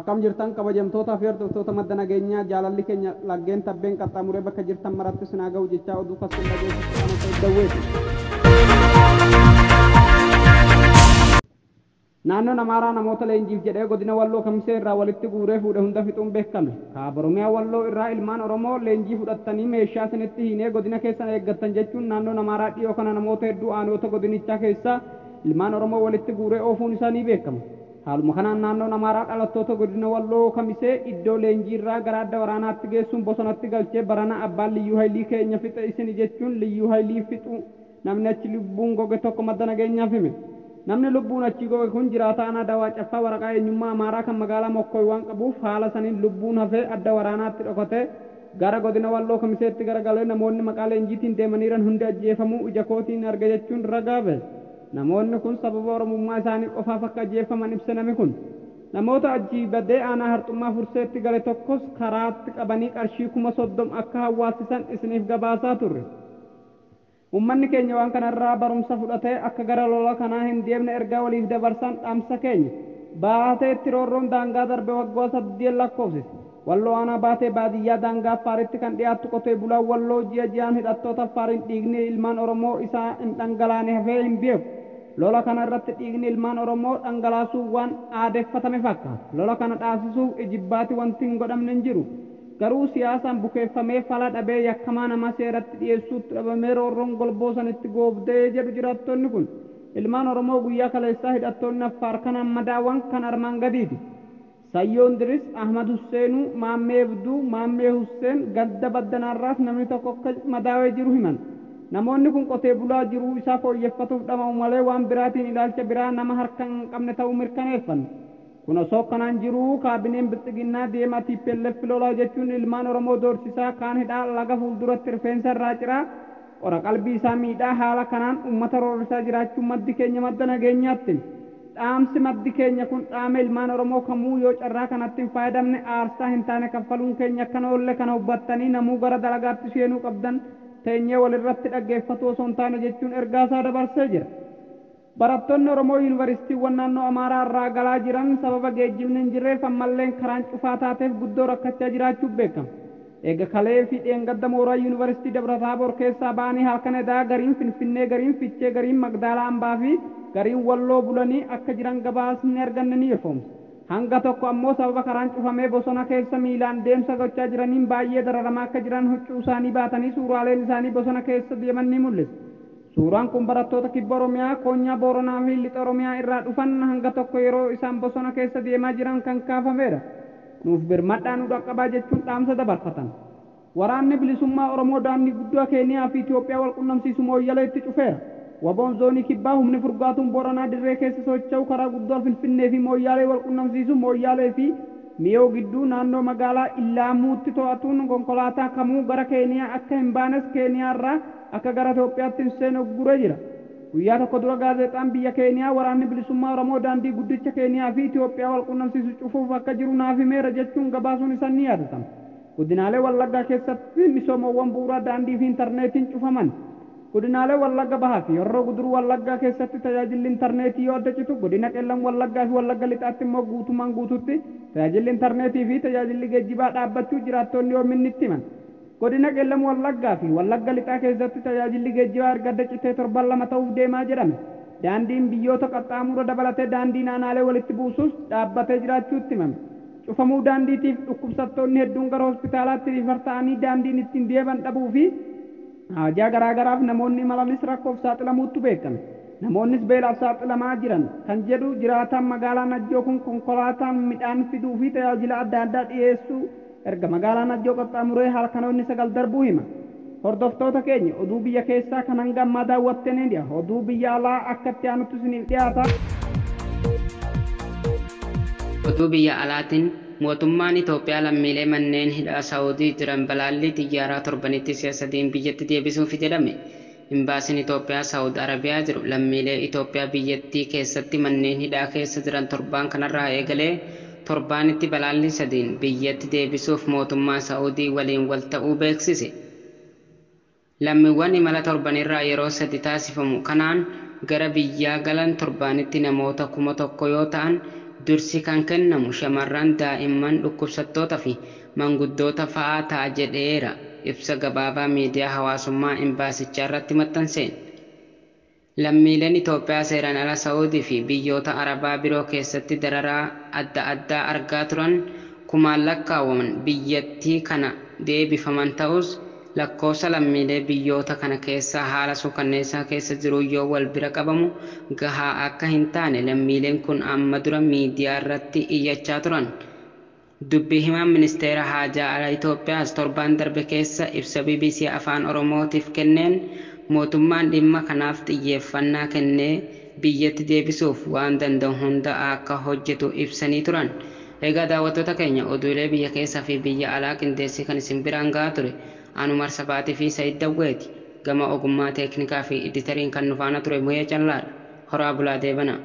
akkam jirtan kabajamtoota fi hordoftoota madda nageenyaa jaalalli keenya laggeen tabbeen qaxxaamuree bakka jirtan maratti sinaa ga'u jechaa oduu fassii dhageessisu kana ta'e dawweeti. Naannoon Amaaraa namoota leenjiif jedhee godina Walloo Kamisee irraa walitti guuree fuudhe hunda fixuun beekame. Kaaba Oromiyaa Walloo irraa ilmaan Oromoo leenjii fudhatanii meeshaa isinitti hiinee godina keessan eeggattan jechuun naannoon Amaaraa dhiyoo kana namoota hedduu aanoota godinichaa keessaa ilmaan Oromoo walitti guuree oofuun isaanii beekama. Haaluma kanaan naannoon Amaaraa dhalattoota godina Walloo Kamisee iddoo leenjii irraa gara adda waraanaatti geessuun bosonatti galchee barana abbaan liyyuu haylii keenya fixe isin jechuun liyyuu haylii fixu namni achi lubbuun goge tokko madda nageenyaaf hime. Namni lubbuun achi goge kun jiraata aanaa Dawaa Caffaa waraqaa eenyummaa Amaaraa kan magaalaa Mokkooy waan qabuuf haala saniin lubbuun hafee adda waraanaatti dhokatee gara godina Walloo Kamiseetti garagalee namoonni maqaa leenjiitiin deemaniiran hundi ajjeefamuu ija kootiin arga jechuun ragaa bahe. Namoonni kun sababa oromummaa isaanii qofaaf akka ajjeefaman ibsa nami kun. Namoota ajjii badee aanaa Harxummaa Furseetti gale tokkos karaatti qabanii qarshii 30,000 akka hawwaasisan isiniif gabaasaa turre. Uummanni keenya waan kanarraa barumsa fudhatee akka gara lola kanaa hin deemne ergaa waliif dabarsan dhaamsa keenya. Baateetti roorroon daangaa darbe waggaa 8 lakkoofsise. Walloo aanaa baatee baadiyyaa daangaa Affaaritti kan dhiyaattu qotee bulaan Walloo ji'aan hidhattoota Affaariin dhiigni ilmaan Oromoo isaa hin dhangalaane hafee hin beeku. Lola kana irratti dhiigni ilmaan Oromoo dhangalaasuu waan aadeeffatame fakkaata. Lola kana dhaabsisuuf ijibbaati wanti hin godhamne hin jiru. Garuu siyaasaan bukeeffamee fala dhabee yakkamaa nama seeratti dhiyeessuutti dhabamee roorroon golboo sanitti goobdee jedhu jiraattonni kun. Ilmaan Oromoo guyyaa kaleessaa hidhattoonni Affaar kanaan madaawwan kan armaan gadiiti. Sayyoon Diris, Ahmad Husseenuu, Maammee Abduu, Maammee Husseen, Gadda Baddanaarraas namni tokko akka madaawee jiru himan. Namoonni kun qotee bulaa jiruu isaa fooyyeffatuuf dhama'u malee waan biraatiin ilaalcha biraa nama harka hin qabne ta'uu mirkaneeffanne. Kun osoo kanaan jiruu kaabineen bilxiginnaa deemaa TPLF lolaa jechuun ilmaan Oromoo doorsisaa kaan hidhaa laga fuulduratti rifeensa irraa ciraa qora qalbii isaa miidhaa haala kanaan uummata roorrisaa jiraachuun maddi keenya madda nageenyaatti. Dhaamsi maddi keenya kun dhaame ilmaan Oromoo kamuu yoo carraa kanatti hin fayyadamne aarsaa hin taane kaffaluun keenya akkana oolle kana hubattanii namuu gara dalagaatti seenuu qabdan teenyee walirratti dhaggeeffatu osoo hin taane jechuun ergaasaa dabarsee jira. Barattoonni Oromoo yuunivarsiitiiwwan naannoo Amaaraa irraa galaa jiran sababa geejjibni hin jirreef ammallee karaan cufaa taateef guddoo rakkachaa jiraachuuf beekama. Eega kalee fi dheengadda mooraa yuunivarsiitii Dabra-Taaboor keessaa ba'anii halkan edaa gariin Finfinnee gariin Fiichee gariin Magdaalaa Ambaa fi gariin Walloo bulanii akka jiran gabaasni arganne ni ifoomsa. Hanga tokko ammoo sababa karaan cufamee bosona keessa miilaan deemsa gochaa jiraniin baay'ee dararamaa akka jiran huccuu isaanii baatanii suuraaleen isaanii bosona keessa deeman ni mul'isa. Suuraan kun barattoota kibba Oromiyaa, Koonyaa Booranaa fi Lixa Oromiyaa irraa dhufan hanga tokko yeroo isaan bosona keessa deemaa jiran kan kaafameedha. Nuuf birmadhaan nu dhaqqabaa jechuun dhaamsa dabarfatan. Waraanni bilisummaa Oromoo daandii guddaa Keeniyaa fi Itoophiyaa wal qunnamsiisu Mooyyalee itti cufeera. Waboon zoonii kibbaa humni furgaatuun Booranaa dirree keessa socho'u karaa guddaa Finfinnee fi Mooyyalee wal qunnamsiisu Mooyyalee fi Miyoo gidduu naannoo magaalaa Illaamuutti to'atuun konkolaataa kamuu gara Keeniyaa akka hin baanes Keeniyaa irraa akka gara Itoophiyaatti hin seene ugguree jira. Guyyaa tokko dura gaazexaan biyya Keeniyaa waraanni bilisummaa Oromoo daandii guddicha Keeniyaa fi Itoophiyaa wal qunnamsiisu cufuuf akka jiru naaf himeera jechuun gabaasuun isaa ni yaadatama. Godinaalee Wallaggaa keessatti misoomawwan bu'uuraa daandii fi intarneetiin cufaman. Godinaalee Wallagga Bahaa fi Horroo Guduruu Wallaggaa keessatti tajaajilli intarneetii yoo adda citu godina Qellam Wallaggaa fi Wallagga Lixaatti immoo guutumaan guututti tajaajilli intarneetii fi tajaajilli geejjibaa dhaabbachuu jiraattonni yoominni itti himan. Godina Qellam Wallaggaa fi Wallagga Lixaa keessatti tajaajilli geejjibaa erga adda citee torban 2 ta'uuf deemaa jedhame. Daandiin biyyoota qaxxaamura dabalatee daandii naanaalee walitti buusus dhaabbatee jiraachuutti himame. Cufamuu daandiitiif dhukkubsattoonni hedduun gara hospitaalaatti riifar ta'anii daandiin ittiin deeman dhabuu fi haajaa garaagaraaf namoonni imalanis rakkoof saaxilamuutu beekame. Namoonnis beelaaf saaxilamaa jiran kan jedhu jiraataan magaalaa Najjoo kun konkolaataan midhaan fiduu fi tajaajila adda addaa dhiyeessuu erga magaalaa Najjoo qaxxaamuree halkanoonni 9 darbuu hima. Hordoftoota keenya oduu biyya keessaa kan hanga ammaa daawwattanii dhiya. Oduu biyya alaa akka itti aanutti isiniif dhiyaata. Oduu biyya alaatiin mootummaan Itoophiyaa lammiilee manneen hidhaa Saawudii jiran balaalli xiyyaaraa torbanitti siyaasadiin biyyatti deebisuuf jedhame. Imbaasiin Itoophiyaa Saawud Arabiyaa jiru lammiilee Itoophiyaa biyyattii keessatti manneen hidhaa keessa jiran torbaan kanarraa eegalee torbaanitti balaalli sadiin biyyatti deebisuuf mootummaa Saawudii waliin wal ta'uu beeksise. Lammiiwwan imala torbanirraa yeroo 3 taasifamu kanaan gara biyyaa galan torbaanitti namoota 1,000 yoo ta'an dursi kan kennamu shamarran daa'imman dhukkubsattoota fi manguddoota fa'aa ta'a jedheera ibsa gabaabaa miidiyaa hawaasummaa imbaasichaa irratti maxxanseen. Lammiileen Itoophiyaa seeraan ala Saawudii fi biyyoota Arabaa biroo keessatti dararaa adda addaa argaa turan kumaan lakkaawwaman biyyattii kana deebifaman ta'us lakkoofsa lammiilee biyyoota kana keessaa haala suukanneessaa keessa jiru yoo wal bira qabamu gahaa akka hin taane lammiileen kun amma dura miidiyaa irratti iyyachaa turan. Dubbii himaan ministeera haajaa alaa Itoophiyaas torbaan darbe keessa ibsa BBC Afaan Oromootiif kenneen mootummaan dhimma kanaaf xiyyeeffannaa kennee biyyatti deebisuuf waan danda'u hunda akka hojjetu ibsanii turan. Egaa daawwattoota keenya oduulee biyya keessaa fi biyya alaa qindeessee kan isin biraan gahaa ture anu Marsabaatii fi Said Dawweeti. Gama ogummaa teeknikaa fi editariin kan nu faana ture Muhee Callaadha. Horaa bulaa deebanaa.